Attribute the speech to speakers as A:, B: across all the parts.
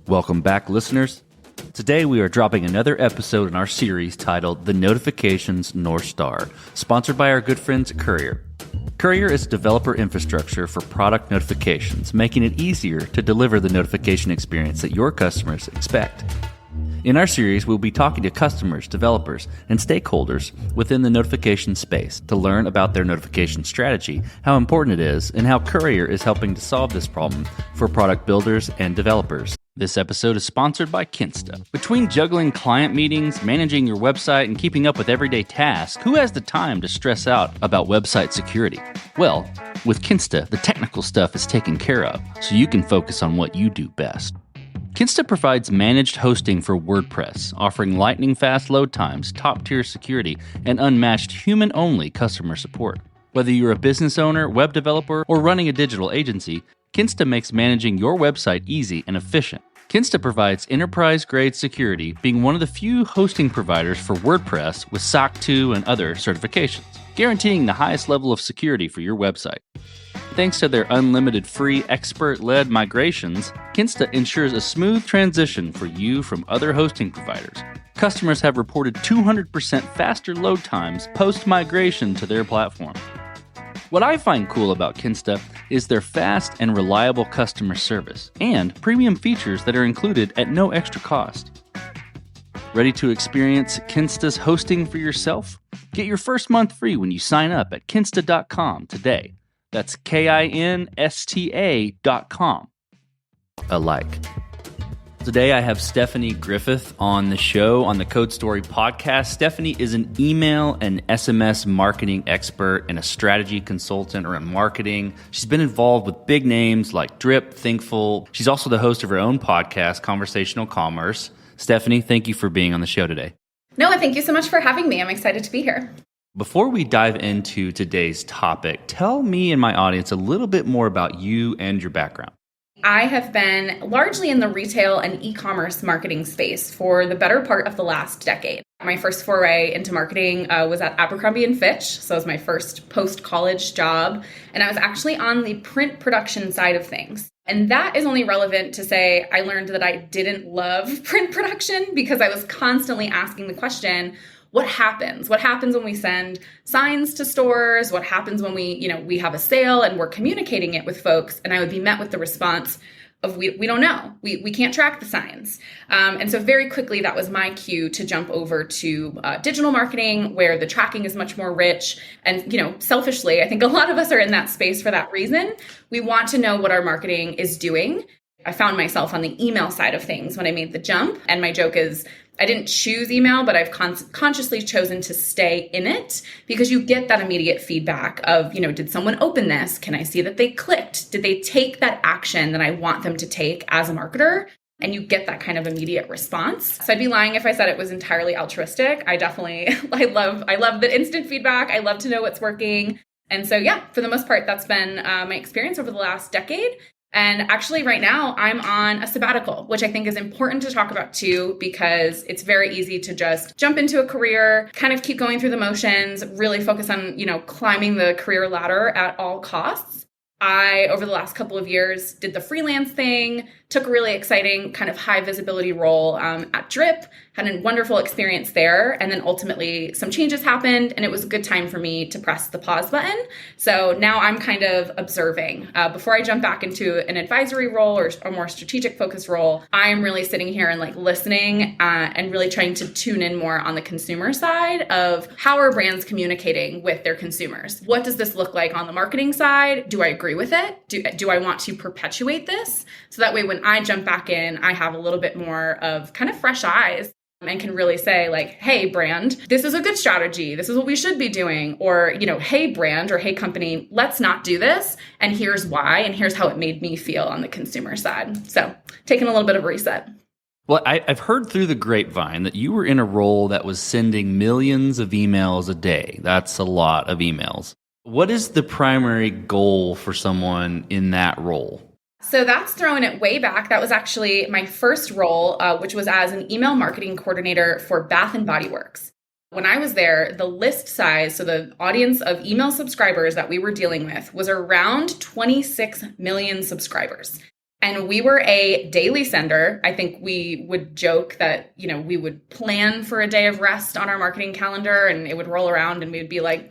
A: Welcome back, listeners. Today we are dropping another episode in our series titled The Notifications North Star, sponsored by our good friends at Courier. Courier is developer infrastructure for product notifications, making it easier to deliver the notification experience that your customers expect. In our series, we'll be talking to customers, developers, and stakeholders within the notification space to learn about their notification strategy, how important it is, and how Courier is helping to solve this problem for product builders and developers. This episode is sponsored by Kinsta. Between juggling client meetings, managing your website, and keeping up with everyday tasks, who has the time to stress out about website security? Well, with Kinsta, the technical stuff is taken care of, so you can focus on what you do best. Kinsta provides managed hosting for WordPress, offering lightning-fast load times, top-tier security, and unmatched human-only customer support. Whether you're a business owner, web developer, or running a digital agency, Kinsta makes managing your website easy and efficient. Kinsta provides enterprise-grade security, being one of the few hosting providers for WordPress with SOC 2 and other certifications, guaranteeing the highest level of security for your website. Thanks to their unlimited free expert-led migrations, Kinsta ensures a smooth transition for you from other hosting providers. Customers have reported 200% faster load times post-migration to their platform. What I find cool about Kinsta is their fast and reliable customer service and premium features that are included at no extra cost. Ready to experience Kinsta's hosting for yourself? Get your first month free when you sign up at kinsta.com today. That's KINSTA.com. Alike. Today I have Stephanie Griffith on the show on the Code Story podcast. Stephanie is an email and SMS marketing expert and a strategy consultant around marketing. She's been involved with big names like Drip, Thinkful. She's also the host of her own podcast, Conversational Commerce. Stephanie, thank you for being on the show today.
B: No, thank you so much for having me. I'm excited to be here.
A: Before we dive into today's topic, tell me and my audience a little bit more about you and your background.
B: I have been largely in the retail and e-commerce marketing space for the better part of the last decade. My first foray into marketing was at Abercrombie & Fitch, so it was my first post-college job, and I was actually on the print production side of things. And that is only relevant to say I learned that I didn't love print production because I was constantly asking the question, what happens? What happens when we send signs to stores? What happens when we have a sale and we're communicating it with folks? And I would be met with the response of, we don't know. We can't track the signs. And so very quickly, that was my cue to jump over to digital marketing, where the tracking is much more rich. And, selfishly, I think a lot of us are in that space for that reason. We want to know what our marketing is doing. I found myself on the email side of things when I made the jump. And my joke is, I didn't choose email, but I've consciously chosen to stay in it because you get that immediate feedback of, did someone open this? Can I see that they clicked? Did they take that action that I want them to take as a marketer? And you get that kind of immediate response. So I'd be lying if I said it was entirely altruistic. I love the instant feedback. I love to know what's working. And so, for the most part, that's been my experience over the last decade. And actually right now I'm on a sabbatical, which I think is important to talk about too, because it's very easy to just jump into a career, kind of keep going through the motions, really focus on, climbing the career ladder at all costs. I, over the last couple of years, did the freelance thing, took a really exciting kind of high visibility role at Drip, had a wonderful experience there. And then ultimately some changes happened and it was a good time for me to press the pause button. So now I'm kind of observing. Before I jump back into an advisory role or a more strategic focus role, I am really sitting here and listening and really trying to tune in more on the consumer side of how are brands communicating with their consumers? What does this look like on the marketing side? Do I agree with it? Do I want to perpetuate this? So that way when I jump back in, I have a little bit more of kind of fresh eyes and can really say hey brand, this is a good strategy. This is what we should be doing. Or, hey brand or hey company, let's not do this. And here's why. And here's how it made me feel on the consumer side. So taking a little bit of a reset.
A: Well, I've heard through the grapevine that you were in a role that was sending millions of emails a day. That's a lot of emails. What is the primary goal for someone in that role?
B: So that's throwing it way back. That was actually my first role, which was as an email marketing coordinator for Bath & Body Works. When I was there, the list size, so the audience of email subscribers that we were dealing with was around 26 million subscribers. And we were a daily sender. I think we would joke that, we would plan for a day of rest on our marketing calendar and it would roll around and we'd be like,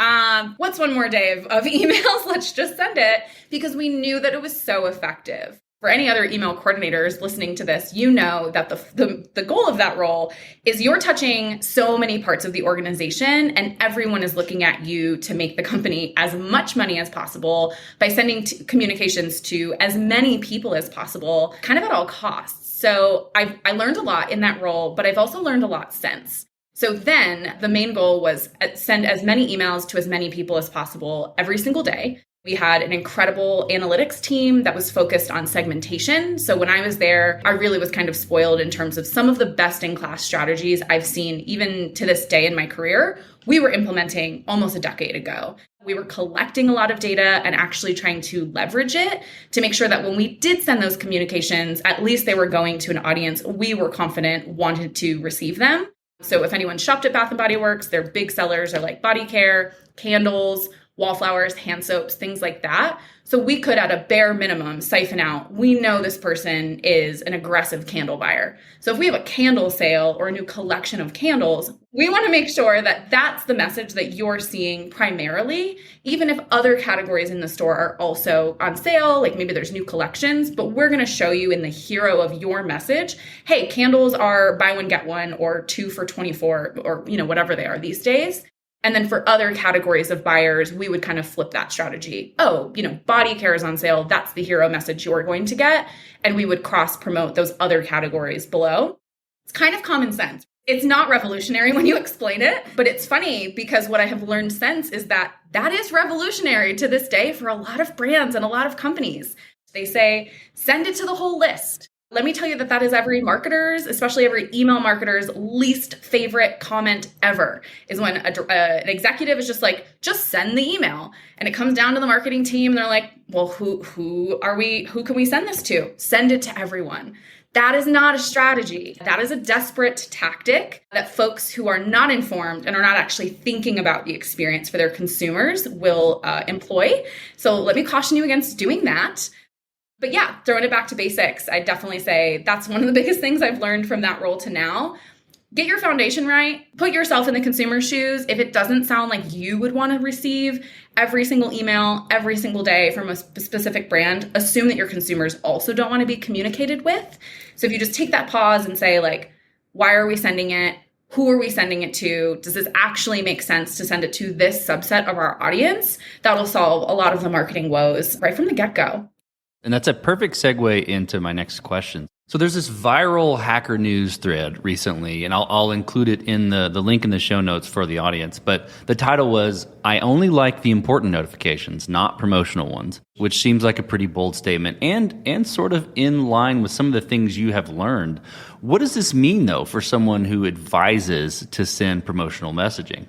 B: what's one more day of emails? Let's just send it, because we knew that it was so effective. For any other email coordinators listening to this, you know that the goal of that role is you're touching so many parts of the organization and everyone is looking at you to make the company as much money as possible by sending communications to as many people as possible, kind of at all costs. So I learned a lot in that role, but I've also learned a lot since. So then the main goal was send as many emails to as many people as possible every single day. We had an incredible analytics team that was focused on segmentation. So when I was there, I really was kind of spoiled in terms of some of the best in class strategies I've seen even to this day in my career. We were implementing almost a decade ago. We were collecting a lot of data and actually trying to leverage it to make sure that when we did send those communications, at least they were going to an audience we were confident wanted to receive them. So if anyone shopped at Bath & Body Works, their big sellers are like body care, candles, wallflowers, hand soaps, things like that. So we could, at a bare minimum, siphon out, we know this person is an aggressive candle buyer. So if we have a candle sale or a new collection of candles, we want to make sure that that's the message that you're seeing primarily, even if other categories in the store are also on sale, like maybe there's new collections, but we're going to show you in the hero of your message, hey, candles are buy one, get one, or 2 for $24, or whatever they are these days. And then for other categories of buyers, we would kind of flip that strategy. Oh, body care is on sale. That's the hero message you're going to get. And we would cross promote those other categories below. It's kind of common sense. It's not revolutionary when you explain it, but it's funny because what I have learned since is that is revolutionary to this day for a lot of brands and a lot of companies. They say, send it to the whole list. Let me tell you that is every marketer's, especially every email marketer's least favorite comment ever, is when an executive is just like, just send the email. And it comes down to the marketing team and they're like, well, who can we send this to? Send it to everyone. That is not a strategy. That is a desperate tactic that folks who are not informed and are not actually thinking about the experience for their consumers will employ. So let me caution you against doing that. But yeah, throwing it back to basics, I definitely say that's one of the biggest things I've learned from that role to now. Get your foundation right. Put yourself in the consumer's shoes. If it doesn't sound like you would want to receive every single email every single day from a specific brand, assume that your consumers also don't want to be communicated with. So if you just take that pause and say, like, why are we sending it? Who are we sending it to? Does this actually make sense to send it to this subset of our audience? That'll solve a lot of the marketing woes right from the get-go.
A: And that's a perfect segue into my next question. So there's this viral Hacker News thread recently, and I'll include it in the link in the show notes for the audience. But the title was, I only like the important notifications, not promotional ones, which seems like a pretty bold statement and sort of in line with some of the things you have learned. What does this mean, though, for someone who advises to send promotional messaging?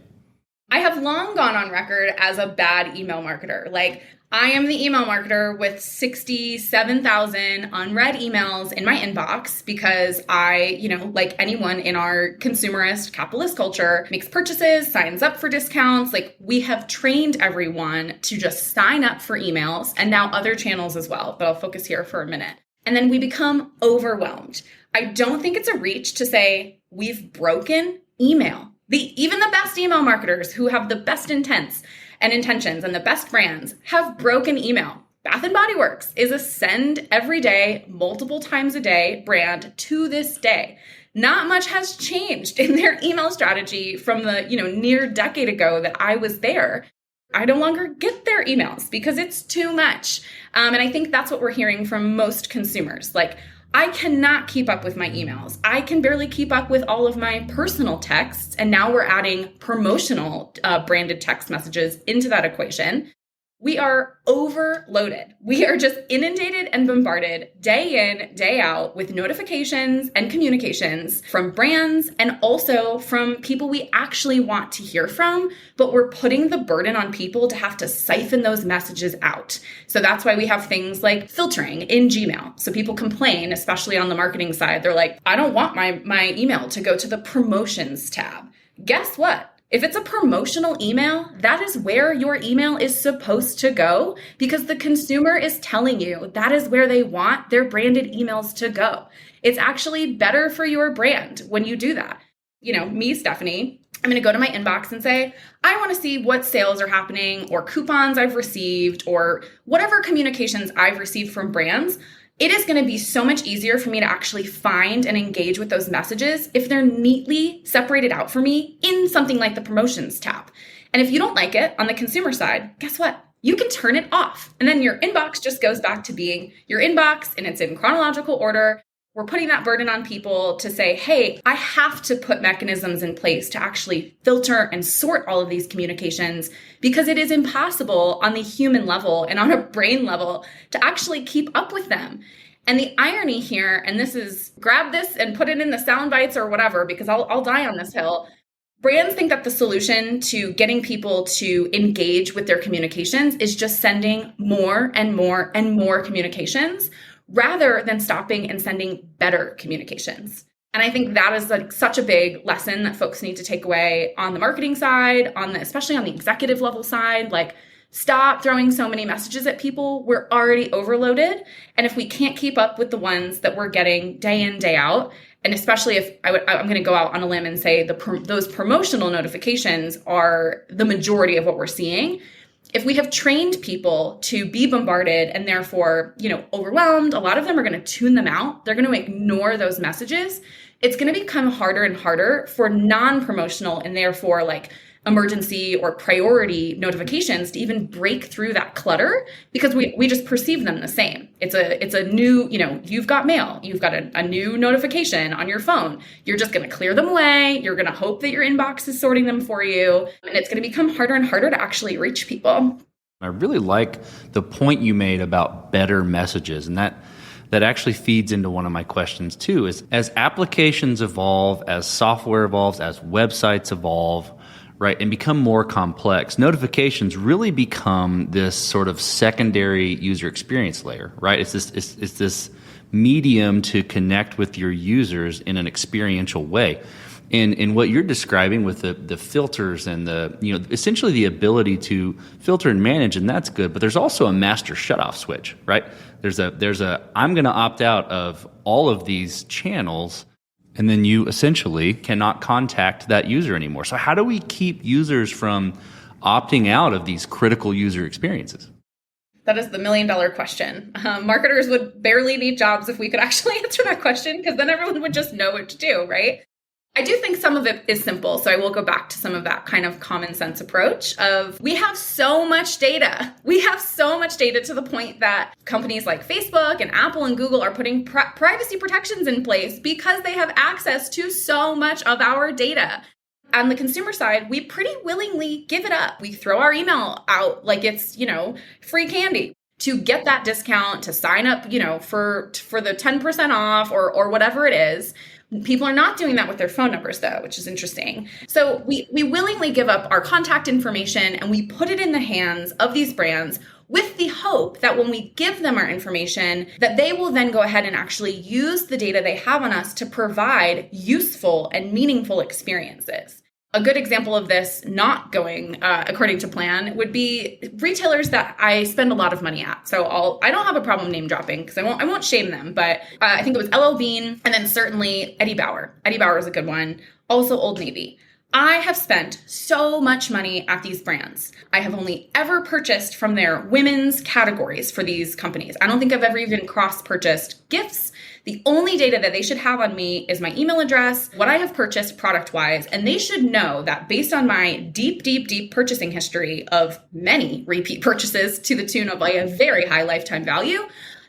B: I have long gone on record as a bad email marketer. Like, I am the email marketer with 67,000 unread emails in my inbox because I, like anyone in our consumerist capitalist culture, makes purchases, signs up for discounts. Like, we have trained everyone to just sign up for emails and now other channels as well. But I'll focus here for a minute. And then we become overwhelmed. I don't think it's a reach to say we've broken email. Even the best email marketers who have the best intents and intentions and the best brands have broken email. Bath & Body Works is a send every day, multiple times a day brand to this day. Not much has changed in their email strategy from the near decade ago that I was there. I no longer get their emails because it's too much. And I think that's what we're hearing from most consumers. Like, I cannot keep up with my emails. I can barely keep up with all of my personal texts. And now we're adding promotional branded text messages into that equation. We are overloaded. We are just inundated and bombarded day in, day out with notifications and communications from brands and also from people we actually want to hear from, but we're putting the burden on people to have to siphon those messages out. So that's why we have things like filtering in Gmail. So people complain, especially on the marketing side. They're like, I don't want my email to go to the promotions tab. Guess what? If it's a promotional email, that is where your email is supposed to go because the consumer is telling you that is where they want their branded emails to go. It's actually better for your brand when you do that. Me, Stephanie, I'm going to go to my inbox and say, I want to see what sales are happening or coupons I've received or whatever communications I've received from brands. It is going to be so much easier for me to actually find and engage with those messages if they're neatly separated out for me in something like the promotions tab. And if you don't like it on the consumer side, guess what? You can turn it off. And then your inbox just goes back to being your inbox and it's in chronological order. We're putting that burden on people to say, hey, I have to put mechanisms in place to actually filter and sort all of these communications because it is impossible on the human level and on a brain level to actually keep up with them. And the irony here, and this is, grab this and put it in the sound bites or whatever, because I'll die on this hill. Brands think that the solution to getting people to engage with their communications is just sending more and more and more communications, rather than stopping and sending better communications. And I think that is such a big lesson that folks need to take away on the marketing side, especially on the executive level side. Stop throwing so many messages at people. We're already overloaded. And if we can't keep up with the ones that we're getting day in, day out, and especially if I'm going to go out on a limb and say those promotional notifications are the majority of what we're seeing. If we have trained people to be bombarded and therefore, overwhelmed, a lot of them are going to tune them out. They're going to ignore those messages. It's going to become harder and harder for non-promotional and therefore emergency or priority notifications to even break through that clutter because we just perceive them the same. It's a new, you've got mail, you've got a new notification on your phone. You're just going to clear them away. You're going to hope that your inbox is sorting them for you. And it's going to become harder and harder to actually reach people.
A: I really like the point you made about better messages, and that actually feeds into one of my questions too, is as applications evolve, as software evolves, as websites evolve, right, and become more complex, notifications really become this sort of secondary user experience layer, right? It's this medium to connect with your users in an experiential way. And what you're describing with the filters and essentially the ability to filter and manage, and that's good, but there's also a master shutoff switch, right? There's a I'm going to opt out of all of these channels. And then you essentially cannot contact that user anymore. So how do we keep users from opting out of these critical user experiences?
B: That is the $1 million question. Marketers would barely need jobs if we could actually answer that question, because then everyone would just know what to do, right? I do think some of it is simple. So I will go back to some of that kind of common sense approach of we have so much data. We have so much data to the point that companies like Facebook and Apple and Google are putting privacy protections in place because they have access to so much of our data. On the consumer side, we pretty willingly give it up. We throw our email out like it's, free candy to get that discount, to sign up, for the 10% off or whatever it is. People are not doing that with their phone numbers, though, which is interesting. So we willingly give up our contact information and we put it in the hands of these brands with the hope that when we give them our information, that they will then go ahead and actually use the data they have on us to provide useful and meaningful experiences. A good example of this not going according to plan would be retailers that I spend a lot of money at. So I don't have a problem name dropping because I won't shame them, but I think it was LL Bean and then certainly Eddie Bauer. Eddie Bauer is a good one. Also Old Navy. I have spent so much money at these brands. I have only ever purchased from their women's categories for these companies. I don't think I've ever even cross-purchased gifts. The only data that they should have on me is my email address, what I have purchased product-wise, and they should know that based on my deep, deep, deep purchasing history of many repeat purchases to the tune of a very high lifetime value,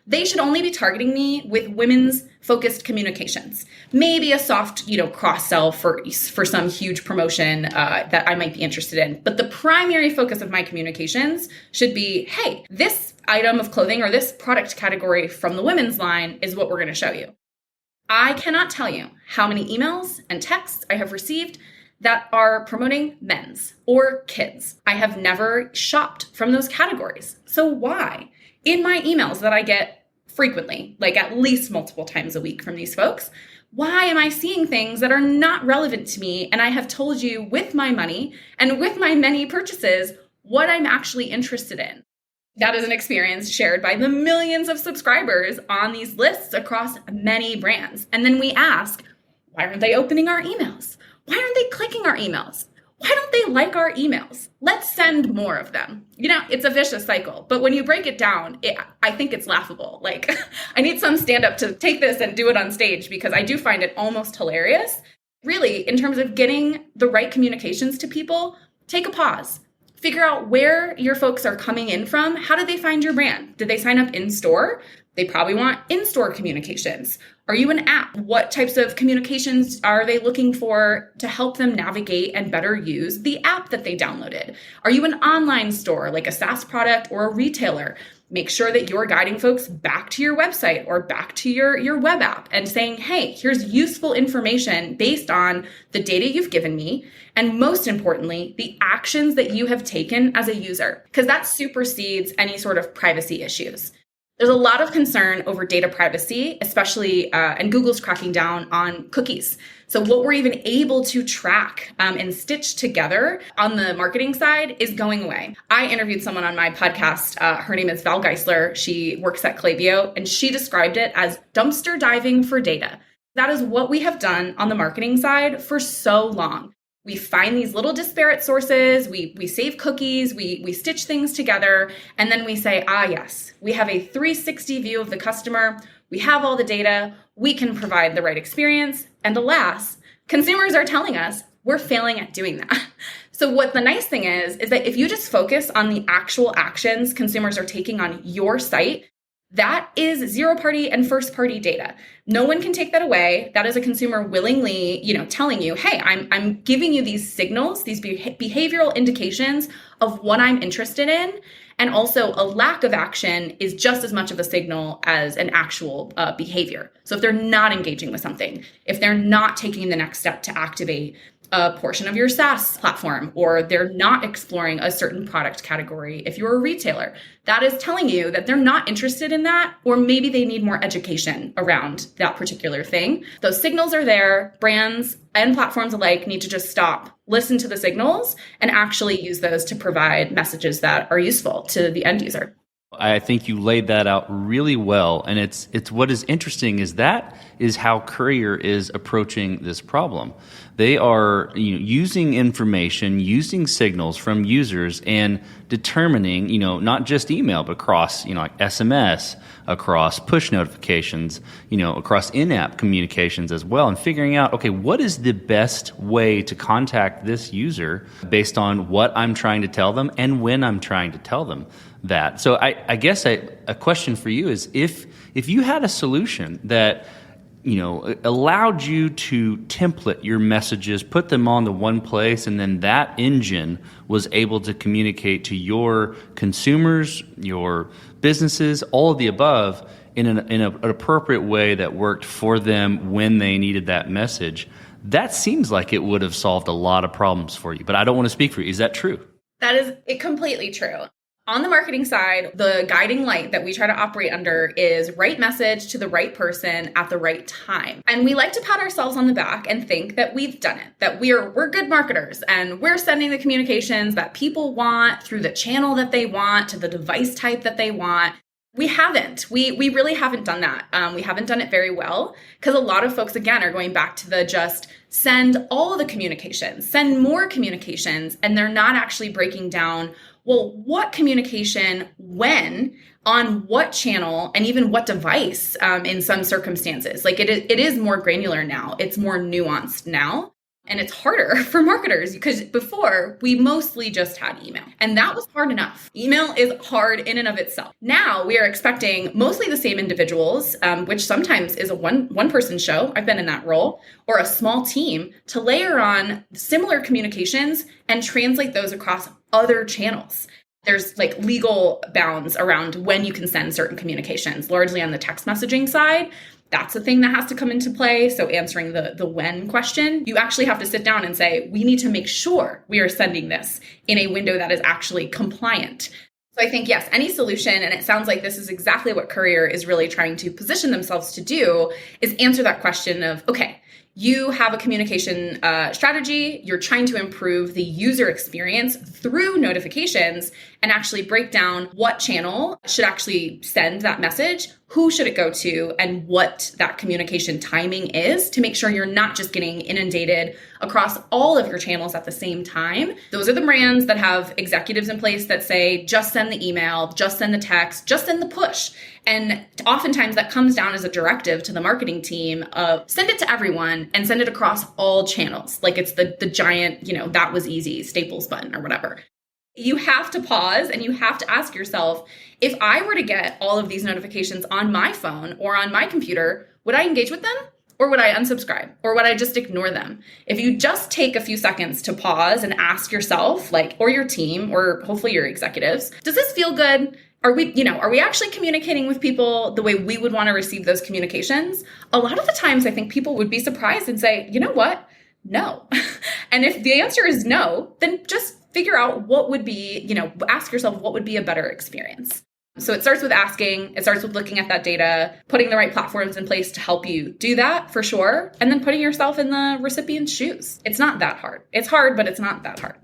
B: they should only be targeting me with women's focused communications. Maybe a soft, cross-sell for some huge promotion that I might be interested in. But the primary focus of my communications should be, hey, this item of clothing or this product category from the women's line is what we're going to show you. I cannot tell you how many emails and texts I have received that are promoting men's or kids. I have never shopped from those categories. So why? In my emails that I get frequently, like at least multiple times a week from these folks. Why am I seeing things that are not relevant to me? And I have told you with my money and with my many purchases what I'm actually interested in. That is an experience shared by the millions of subscribers on these lists across many brands. And then we ask, why aren't they opening our emails? Why aren't they clicking our emails? Why don't they like our emails? Let's send more of them. It's a vicious cycle. But when you break it down, I think it's laughable. Like, I need some stand-up to take this and do it on stage because I do find it almost hilarious. Really, in terms of getting the right communications to people, take a pause. Figure out where your folks are coming in from. How did they find your brand? Did they sign up in store? They probably want in-store communications. Are you an app? What types of communications are they looking for to help them navigate and better use the app that they downloaded? Are you an online store, like a SaaS product or a retailer? Make sure that you're guiding folks back to your website or back to your web app and saying, hey, here's useful information based on the data you've given me. And most importantly, the actions that you have taken as a user, because that supersedes any sort of privacy issues. There's a lot of concern over data privacy, especially, and Google's cracking down on cookies. So what we're even able to track and stitch together on the marketing side is going away. I interviewed someone on my podcast. Her name is Val Geisler. She works at Klaviyo, and she described it as dumpster diving for data. That is what we have done on the marketing side for so long. We find these little disparate sources, we save cookies, we stitch things together, and then we say, yes, we have a 360 view of the customer, we have all the data, we can provide the right experience, and alas, consumers are telling us we're failing at doing that. So what the nice thing is that if you just focus on the actual actions consumers are taking on your site, that is zero-party and first-party data. No one can take that away. That is a consumer willingly, telling you, hey, I'm giving you these signals, these behavioral indications of what I'm interested in. And also a lack of action is just as much of a signal as an actual behavior. So if they're not engaging with something, if they're not taking the next step to activate a portion of your SaaS platform, or they're not exploring a certain product category, if you're a retailer, that is telling you that they're not interested in that, or maybe they need more education around that particular thing. Those signals are there. Brands and platforms alike need to just stop, listen to the signals, and actually use those to provide messages that are useful to the end user.
A: I think you laid that out really well. And it's what is interesting is that is how Courier is approaching this problem. They are using information, using signals from users and determining, not just email, but across, like SMS, across push notifications, across in-app communications as well, and figuring out, okay, what is the best way to contact this user based on what I'm trying to tell them and when I'm trying to tell them that. So I guess a question for you is if you had a solution that allowed you to template your messages, put them on the one place, and then that engine was able to communicate to your consumers, your businesses, all of the above in an appropriate way that worked for them when they needed that message. That seems like it would have solved a lot of problems for you, but I don't want to speak for you. Is that true?
B: That is completely true. On the marketing side, the guiding light that we try to operate under is right message to the right person at the right time. And we like to pat ourselves on the back and think that we've done it, that we're good marketers and we're sending the communications that people want through the channel that they want to the device type that they want. We haven't. We really haven't done that. We haven't done it very well because a lot of folks, again, are going back to the just send all of the communications, send more communications, and they're not actually breaking down, well, what communication, when, on what channel, and even what device in some circumstances. Like it is more granular now. It's more nuanced now. And it's harder for marketers because before we mostly just had email and that was hard enough. Email is hard in and of itself. Now we are expecting mostly the same individuals, which sometimes is a one person show. I've been in that role, or a small team to layer on similar communications and translate those across other channels. There's like legal bounds around when you can send certain communications, largely on the text messaging side. That's a thing that has to come into play. So answering the when question, you actually have to sit down and say, we need to make sure we are sending this in a window that is actually compliant. So I think, yes, any solution, and it sounds like this is exactly what Courier is really trying to position themselves to do, is answer that question of, okay, you have a communication strategy, you're trying to improve the user experience through notifications and actually break down what channel should actually send that message, who should it go to, and what that communication timing is to make sure you're not just getting inundated across all of your channels at the same time. Those are the brands that have executives in place that say, just send the email, just send the text, just send the push. And oftentimes that comes down as a directive to the marketing team of send it to everyone and send it across all channels. Like it's the giant, that was easy, Staples button or whatever. You have to pause and you have to ask yourself, if I were to get all of these notifications on my phone or on my computer, would I engage with them? Or would I unsubscribe? Or would I just ignore them? If you just take a few seconds to pause and ask yourself, or your team, or hopefully your executives, does this feel good? Are we actually communicating with people the way we would want to receive those communications? A lot of the times I think people would be surprised and say, you know what? No. And if the answer is no, then just figure out what would be, ask yourself what would be a better experience. So it starts with asking, it starts with looking at that data, putting the right platforms in place to help you do that for sure, and then putting yourself in the recipient's shoes. It's not that hard. It's hard, but it's not that hard.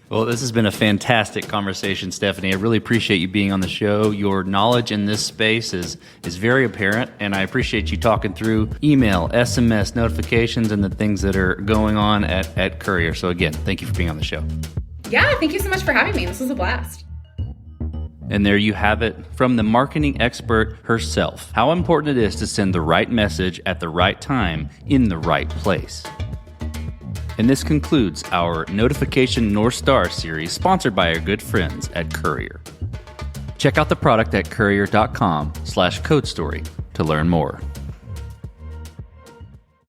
A: Well, this has been a fantastic conversation, Stephanie. I really appreciate you being on the show. Your knowledge in this space is very apparent, and I appreciate you talking through email, SMS, notifications, and the things that are going on at Courier. So again, thank you for being on the show.
B: Yeah, thank you so much for having me. This was a blast.
A: And there you have it from the marketing expert herself. How important it is to send the right message at the right time in the right place. And this concludes our Notification North Star series sponsored by our good friends at Courier. Check out the product at courier.com/codestory to learn more.